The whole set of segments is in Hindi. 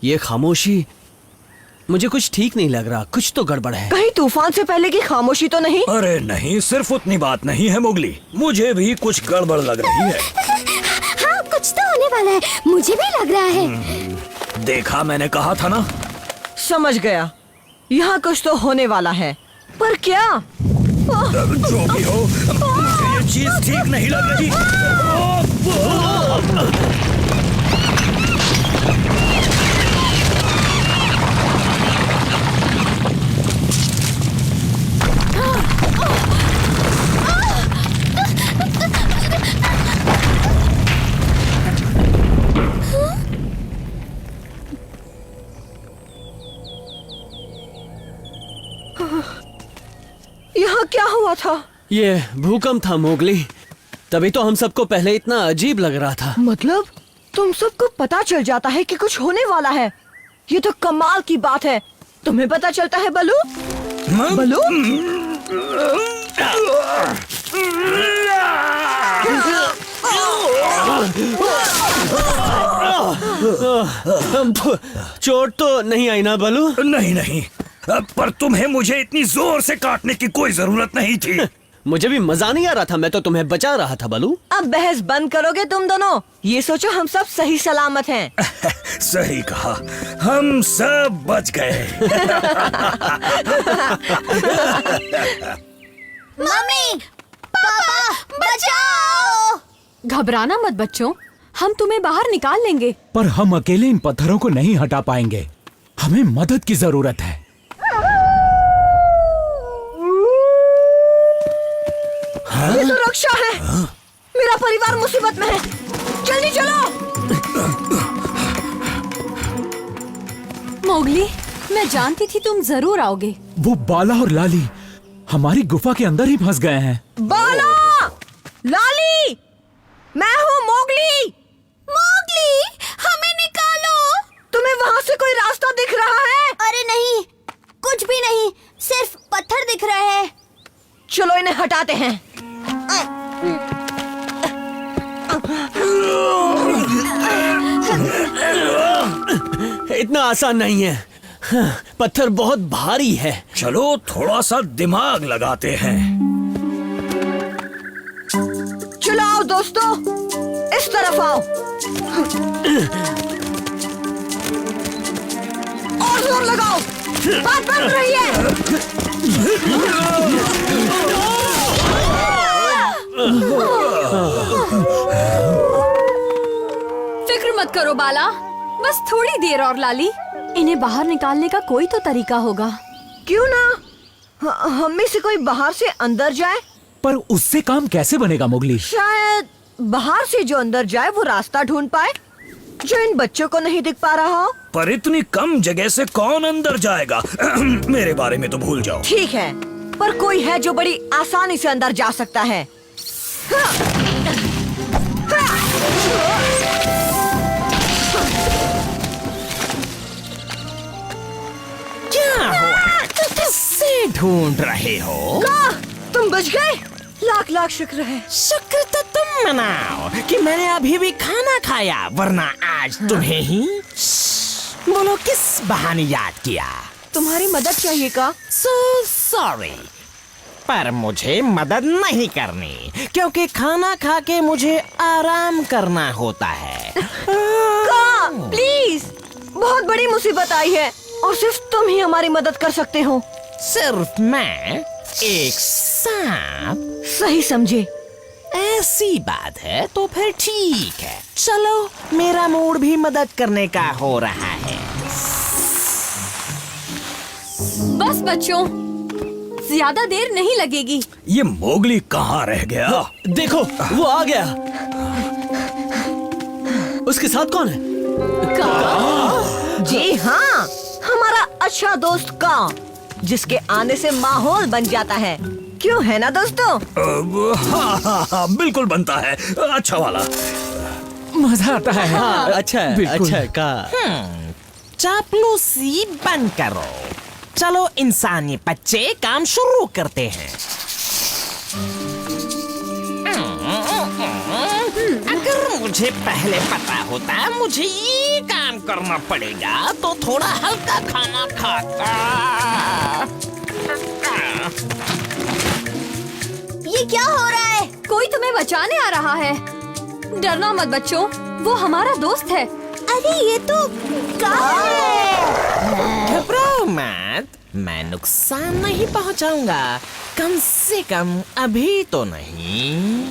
ये खामोशी, मुझे कुछ ठीक नहीं लग रहा। कुछ तो गड़बड़ है। कहीं तूफान से पहले की खामोशी तो नहीं? अरे नहीं, सिर्फ उतनी बात नहीं है मोगली, मुझे भी कुछ गड़बड़ लग रही है। हाँ, कुछ तो होने वाला है, मुझे भी लग रहा है। देखा, मैंने कहा था ना। समझ गया, यहाँ कुछ तो होने वाला है, पर क्या? जो भी हो, मुझे ये चीज ठीक नहीं लग रही। यहाँ क्या हुआ था? ये भूकंप था मोगली, तभी तो हम सबको पहले इतना अजीब लग रहा था। मतलब तुम सबको पता चल जाता है कि कुछ होने वाला है? ये तो कमाल की बात है। तुम्हें पता चलता है बलू? बलू? चोट तो नहीं आई ना बलू? नहीं नहीं, पर तुम्हें मुझे इतनी जोर से काटने की कोई जरूरत नहीं थी। मुझे भी मजा नहीं आ रहा था, मैं तो तुम्हें बचा रहा था बलू। अब बहस बंद करोगे तुम दोनों? ये सोचो हम सब सही सलामत हैं। सही कहा, हम सब बच गए। मम्मी, पापा, बचाओ! घबराना मत बच्चों, हम तुम्हें बाहर निकाल लेंगे। पर हम अकेले इन पत्थरों को नहीं हटा पाएंगे, हमें मदद की जरूरत है। ये तो रक्षा है। मेरा परिवार मुसीबत में है, जल्दी चलो। मोगली, मैं जानती थी तुम जरूर आओगे। वो बाला और लाली हमारी गुफा के अंदर ही फंस गए हैं। बाला, लाली, मैं हूँ मोगली। मोगली, हमें निकालो! तुम्हें वहाँ से कोई रास्ता दिख रहा है? अरे नहीं, कुछ भी नहीं, सिर्फ पत्थर दिख रहे हैं। चलो इन्हें हटाते हैं। इतना आसान नहीं है, पत्थर बहुत भारी है। चलो थोड़ा सा दिमाग लगाते हैं। चलो आओ दोस्तों, इस तरफ आओ। और जोर लगाओ, बात बन रही है। फिक्र मत करो बाला, बस थोड़ी देर और लाली। इन्हें बाहर निकालने का कोई तो तरीका होगा। क्यों ना हम में से कोई बाहर से अंदर जाए? पर उससे काम कैसे बनेगा मोगली? शायद बाहर से जो अंदर जाए वो रास्ता ढूंढ पाए जो इन बच्चों को नहीं दिख पा रहा हो। पर इतनी कम जगह से कौन अंदर जाएगा? मेरे बारे में तो भूल जाओ। ठीक है, पर कोई है जो बड़ी आसानी से अंदर जा सकता है। क्या हुआ? किससे ढूंढ रहे हो? तुम बच गए, लाख लाख शुक्र है। शुक्र तो तुम मनाओ कि मैंने अभी भी खाना खाया, वरना आज तुम्हें ही। बोलो किस बहाने याद किया? तुम्हारी मदद चाहिए का? सो सॉरी, पर मुझे मदद नहीं करनी, क्योंकि खाना खा के मुझे आराम करना होता है। का, प्लीज, बहुत बड़ी मुसीबत आई है और सिर्फ तुम ही हमारी मदद कर सकते हो। सिर्फ मैं? एक सांप? सही समझे। ऐसी बात है तो फिर ठीक है, चलो मेरा मूड भी मदद करने का हो रहा है। बस बच्चों, ज्यादा देर नहीं लगेगी। ये मोगली कहाँ रह गया? देखो, वो आ गया। उसके साथ कौन है? जी हाँ, हमारा अच्छा दोस्त का, जिसके आने से माहौल बन जाता है। क्यों, है ना दोस्तों? हाँ, बिल्कुल बनता है, अच्छा वाला। मजा आता है। हाँ, अच्छा है, बिल्कुल। अच्छा है का। चापलूसी बंद करो, चलो इंसानी बच्चे काम शुरू करते हैं। अगर मुझे पहले पता होता मुझे ये काम करना पड़ेगा तो थोड़ा हल्का खाना खाता। ये क्या हो रहा है? कोई तुम्हें बचाने आ रहा है। डरना मत बच्चों, वो हमारा दोस्त है। अरे ये तो कार है। घबराओ मत, मैं नुकसान नहीं पहुंचाऊंगा। कम से कम अभी तो नहीं।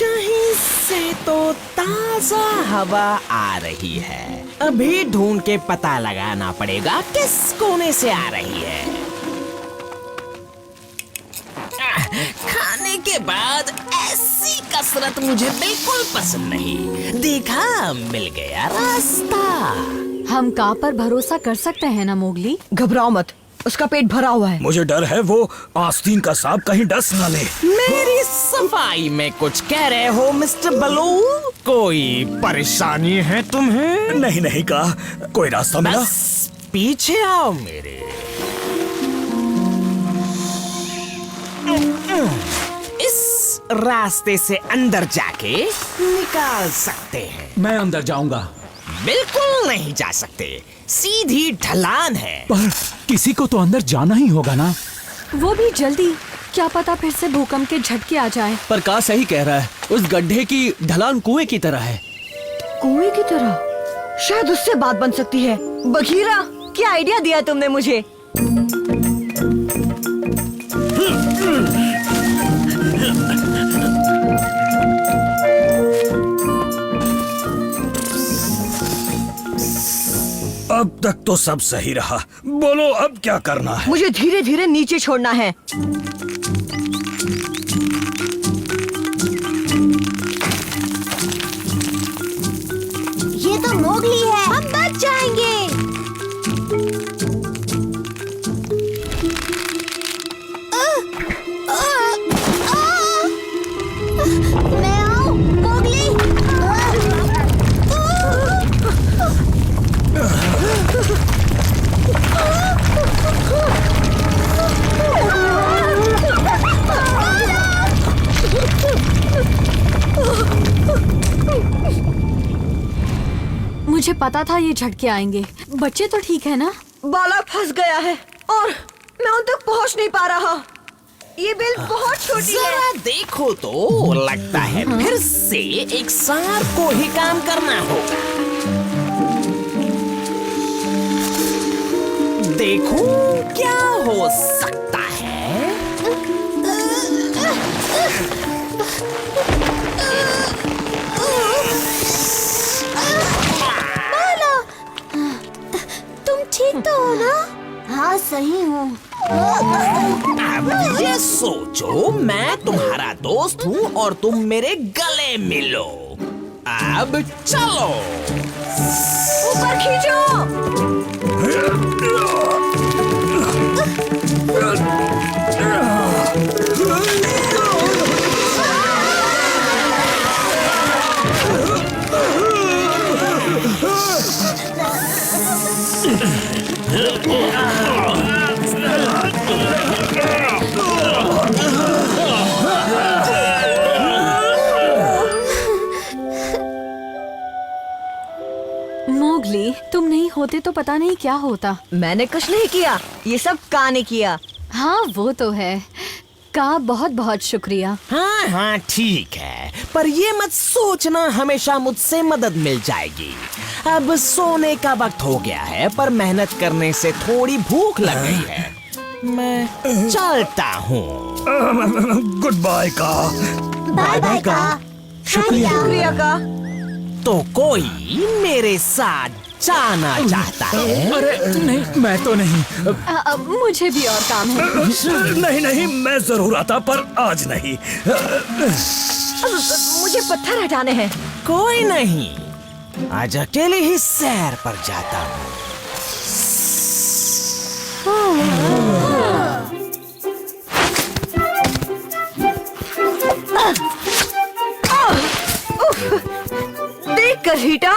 कहीं से तो ताजा हवा आ रही है। अभी ढूंढ के पता लगाना पड़ेगा किस कोने से आ रही है। खाने के बाद ऐसी कसरत मुझे बिल्कुल पसंद नहीं। देखा, मिल गया रास्ता। हम का पर भरोसा कर सकते हैं ना मोगली? घबराओ मत, उसका पेट भरा हुआ है। मुझे डर है वो आस्तीन का सांप कहीं डस ना ले। मेरी सफाई में कुछ कह रहे हो मिस्टर बलू? कोई परेशानी है तुम्हें? नहीं नहीं का कोई रास्ता मिला? बस पीछे आओ मेरे। इस रास्ते से अंदर जाके निकाल सकते हैं। मैं अंदर जाऊंगा। बिल्कुल नहीं जा सकते, सीधी ढलान है। पर किसी को तो अंदर जाना ही होगा ना। वो भी जल्दी, क्या पता फिर से भूकंप के झटके आ जाए। पर का सही कह रहा है, उस गड्ढे की ढलान कुएं की तरह है। कुएं की तरह? शायद उससे बात बन सकती है। बघीरा, क्या आइडिया दिया तुमने मुझे। अब तक तो सब सही रहा। बोलो अब क्या करना है? मुझे धीरे धीरे नीचे छोड़ना है। ये तो मोगली है, हम बच जाएंगे। मैं आऊं, मोगली। मुझे पता था ये झटके आएंगे। बच्चे तो ठीक है ना? बाला फंस गया है और मैं उन तक पहुंच नहीं पा रहा। ये बेल बहुत छोटी है। जरा देखो तो, लगता है फिर से एक सांप को ही काम करना होगा। देखो क्या हो सकता है। तुम ठीक तो हो ना? हाँ सही हूँ। अब ये सोचो, मैं तुम्हारा दोस्त हूँ और तुम मेरे गले मिलो। अब चलो। ऊपर खींचो। मोगली, तुम नहीं होते तो पता नहीं क्या होता। मैंने कुछ नहीं किया, ये सब का ने किया। हाँ वो तो है। का बहुत बहुत शुक्रिया। हाँ हाँ ठीक है, पर ये मत सोचना हमेशा मुझसे मदद मिल जाएगी। अब सोने का वक्त हो गया है, पर मेहनत करने से थोड़ी भूख लग गई है। मैं चलता हूँ। गुड बाय का। बाय बाय का। शुक्रिया का। तो कोई मेरे साथ जाना चाहता है? अरे नहीं, मैं तो नहीं। मुझे भी और काम है। नहीं नहीं, मैं जरूर आता, पर आज नहीं। मुझे पत्थर हटाने हैं। कोई नहीं, आज अकेले ही सैर पर जाता हूँ। देख कर हीटा,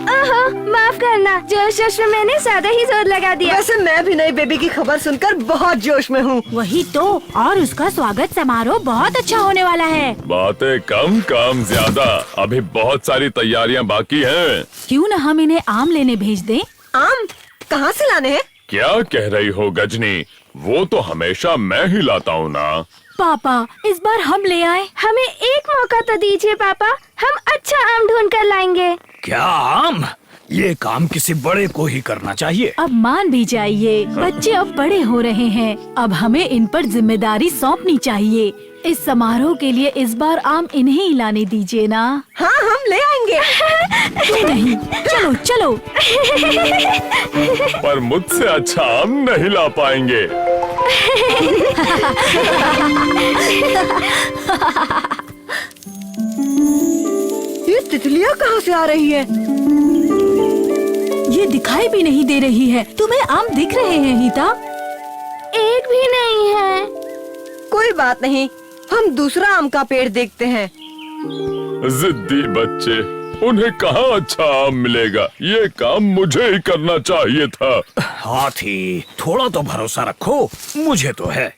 माफ करना, जोश में मैंने ज्यादा ही जोर लगा दिया। वैसे मैं भी नई बेबी की खबर सुनकर बहुत जोश में हूँ। वही तो, और उसका स्वागत समारोह बहुत अच्छा होने वाला है। बातें कम काम ज्यादा, अभी बहुत सारी तैयारियां बाकी हैं। क्यों न हम इन्हें आम लेने भेज दें? आम कहाँ से लाने हैं? क्या कह रही हो गजनी, वो तो हमेशा मैं ही लाता हूँ ना। पापा, इस बार हम ले आए। हमें एक मौका तो दीजिए पापा, हम अच्छा आम ढूंढ कर लाएंगे। क्या आम? ये काम किसी बड़े को ही करना चाहिए। अब मान भी जाइए, बच्चे अब बड़े हो रहे हैं, अब हमें इन पर जिम्मेदारी सौंपनी चाहिए। इस समारोह के लिए इस बार आम इन्हें ही लाने दीजिए ना। हाँ, हम ले आएंगे। क्यों नहीं, चलो चलो। पर मुझसे अच्छा आम नहीं ला पाएंगे। ये तितलियाँ कहाँ से आ रही है? ये दिखाई भी नहीं दे रही है। तुम्हें आम दिख रहे हैं हीता? एक भी नहीं है। कोई बात नहीं, हम दूसरा आम का पेड़ देखते हैं। जिद्दी बच्चे, उन्हें कहाँ अच्छा आम मिलेगा। ये काम मुझे ही करना चाहिए था। हाथी, थोड़ा तो भरोसा रखो, मुझे तो है।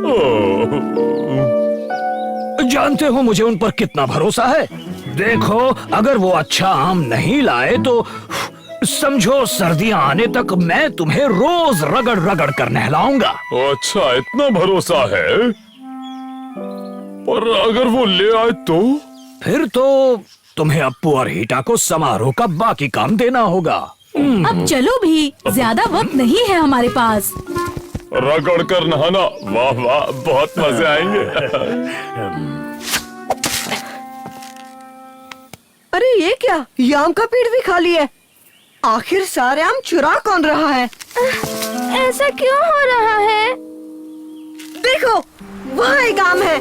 ओह, जानते हो मुझे उन पर कितना भरोसा है। देखो, अगर वो अच्छा आम नहीं लाए तो समझो सर्दियाँ आने तक मैं तुम्हें रोज रगड़ रगड़ कर नहलाऊंगा। अच्छा, इतना भरोसा है। और अगर वो ले आए तो? फिर तो तुम्हें अप्पू और हीटा को समारोह का बाकी काम देना होगा। अब चलो भी, ज्यादा वक्त नहीं है हमारे पास। रगड़ कर नहाना, वाह वाह, बहुत मजे आएंगे। अरे ये क्या, ये आम का पेड़ भी खाली है। आखिर सारे आम चुरा कौन रहा है? ऐसा क्यों हो रहा है? देखो, वहाँ एक आम है।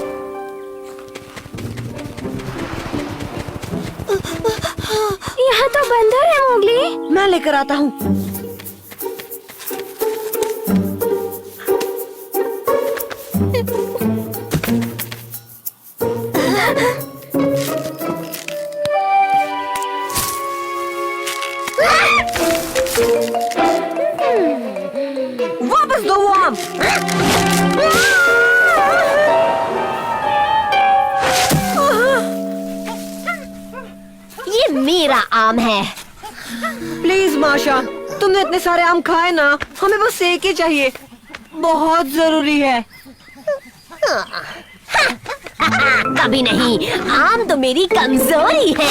यहाँ तो बंदर है मोगली। मैं लेकर आता हूँ। वापस दो वो आम। ये मेरा आम है। प्लीज माशा, तुमने इतने सारे आम खाए ना, हमें बस एक ही चाहिए, बहुत जरूरी है। कभी नहीं, आम तो मेरी कमजोरी है।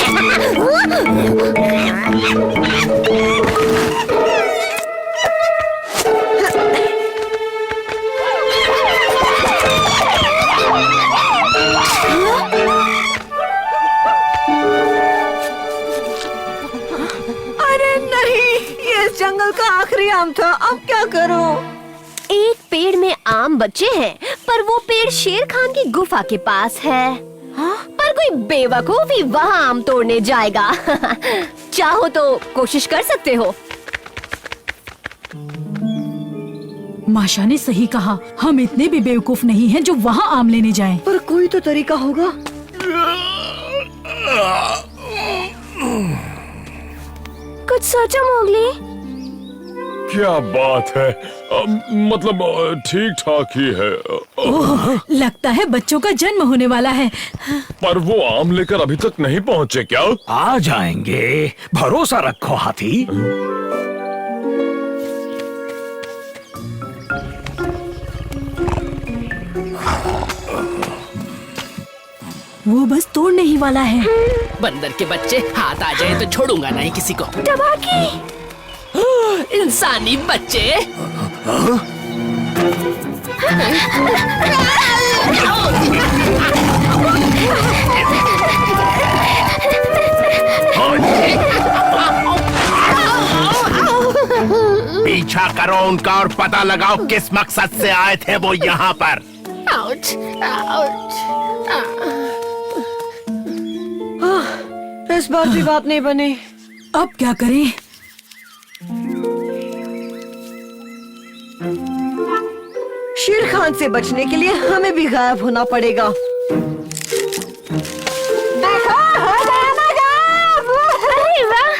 अरे नहीं, ये इस जंगल का आखिरी आम था, अब क्या करूं? एक पेड़ में आम बचे हैं, पर वो पेड़ शेर खान की गुफा के पास है। पर कोई बेवकूफ ही वहाँ आम तोड़ने जाएगा। चाहो तो कोशिश कर सकते हो। माशा ने सही कहा, हम इतने भी बेवकूफ नहीं हैं जो वहाँ आम लेने जाएं। पर कोई तो तरीका होगा। कुछ सोचो मोगली। क्या बात है, मतलब ठीक ठाक ही है। ओह, लगता है बच्चों का जन्म होने वाला है। पर वो आम लेकर अभी तक नहीं पहुँचे क्या? आ जाएंगे, भरोसा रखो हाथी। वो बस तोड़ने ही वाला है। बंदर के बच्चे, हाथ आ जाए तो छोड़ूंगा नहीं किसी को। टबाकी। इंसानी बच्चे। पीछा करो उनका और पता लगाओ किस मकसद से आए थे वो यहाँ पर। इस बार भी बात नहीं बनी। अब क्या करें? शेर खान से बचने के लिए हमें भी गायब होना पड़ेगा। देखो, हो गया ना गायब। अरे वाह,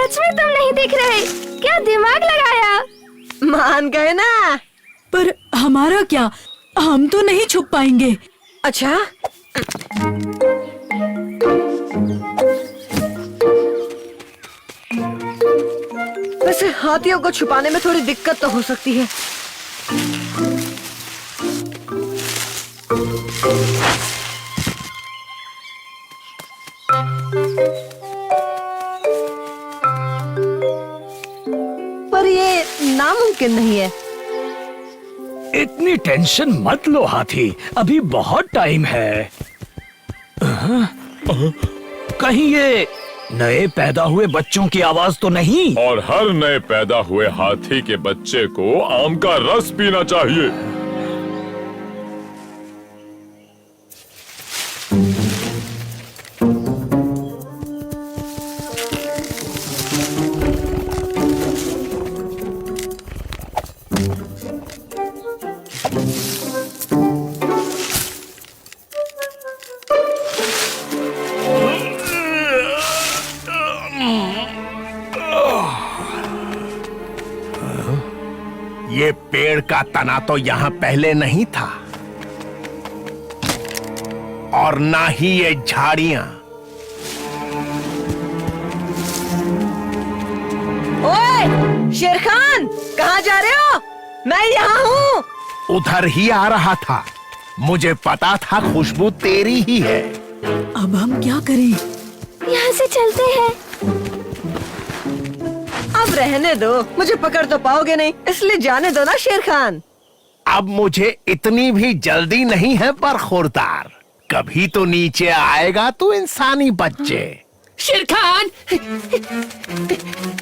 सच में तुम नहीं दिख रहे, क्या दिमाग लगाया? मान गए ना। पर हमारा क्या, हम तो नहीं छुप पाएंगे। अच्छा, वैसे हाथियों को छुपाने में थोड़ी दिक्कत तो हो सकती है। पर ये नामुमकिन नहीं है। इतनी टेंशन मत लो हाथी, अभी बहुत टाइम है। कहीं ये नए पैदा हुए बच्चों की आवाज तो नहीं? और हर नए पैदा हुए हाथी के बच्चे को आम का रस पीना चाहिए। ये पेड़ का तना तो यहाँ पहले नहीं था, और ना ही ये झाड़ियां। ओए, शेर खान, कहाँ जा रहे हो? मैं यहाँ हूँ। उधर ही आ रहा था, मुझे पता था खुशबू तेरी ही है। अब हम क्या करें? यहाँ से चलते हैं। अब रहने दो, मुझे पकड़ तो पाओगे नहीं, इसलिए जाने दो ना शेर खान। अब मुझे इतनी भी जल्दी नहीं है, पर खुरदार कभी तो नीचे आएगा तू इंसानी बच्चे। शेर खान,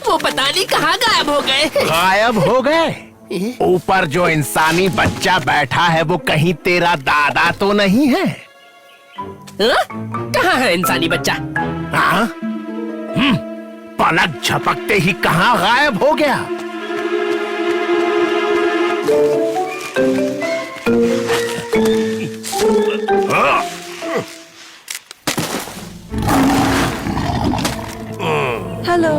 वो पता नहीं कहाँ गायब हो गए। गायब हो गए? ऊपर जो इंसानी बच्चा बैठा है वो कहीं तेरा दादा तो नहीं है? कहाँ है इंसानी बच्चा? हाँ? पलक झपकते ही कहाँ गायब हो गया? हेलो।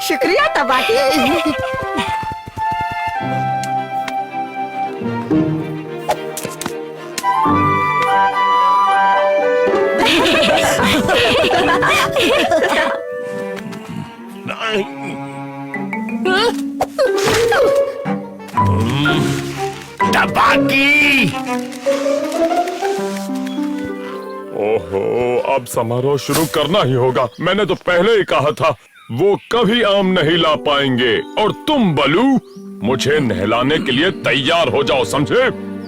शुक्रिया तबाकी। तबाकी। ओहो, अब समारोह शुरू करना ही होगा। मैंने तो पहले ही कहा था वो कभी आम नहीं ला पाएंगे। और तुम बलू, मुझे नहलाने के लिए तैयार हो जाओ, समझे?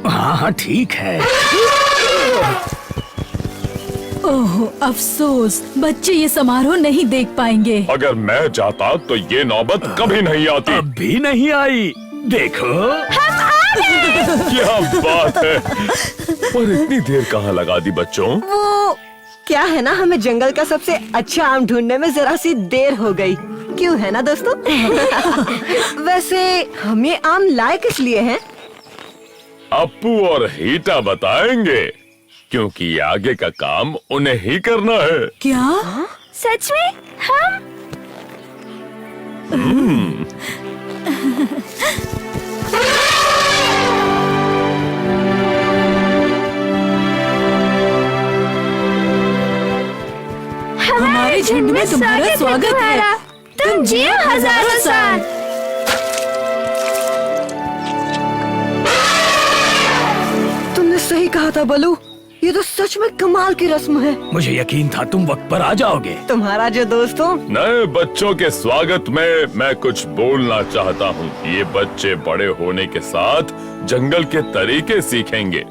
हाँ ठीक है। ओह अफसोस, बच्चे ये समारोह नहीं देख पाएंगे। अगर मैं चाहता तो ये नौबत कभी नहीं आती। अब भी नहीं आई, देखो। क्या बात है। पर इतनी देर कहाँ लगा दी बच्चों? वो क्या है ना, हमें जंगल का सबसे अच्छा आम ढूंढने में जरा सी देर हो गई। क्यों है ना दोस्तों? वैसे हम ये आम लाए किस लिए हैं? अप्पू और हीटा बताएंगे, क्योंकि आगे का काम उन्हें ही करना है। क्या? सच में? हम? हमारे झुंड में तुम्हारा स्वागत है। तुम जियो हजारों साल। तुमने सही कहा था बलू, ये तो सच में कमाल की रस्म है। मुझे यकीन था तुम वक्त पर आ जाओगे। तुम्हारा जो दोस्त हो। नए बच्चों के स्वागत में मैं कुछ बोलना चाहता हूँ। ये बच्चे बड़े होने के साथ जंगल के तरीके सीखेंगे।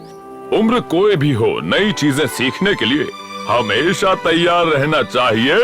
उम्र कोई भी हो, नई चीजें सीखने के लिए हमेशा तैयार रहना चाहिए।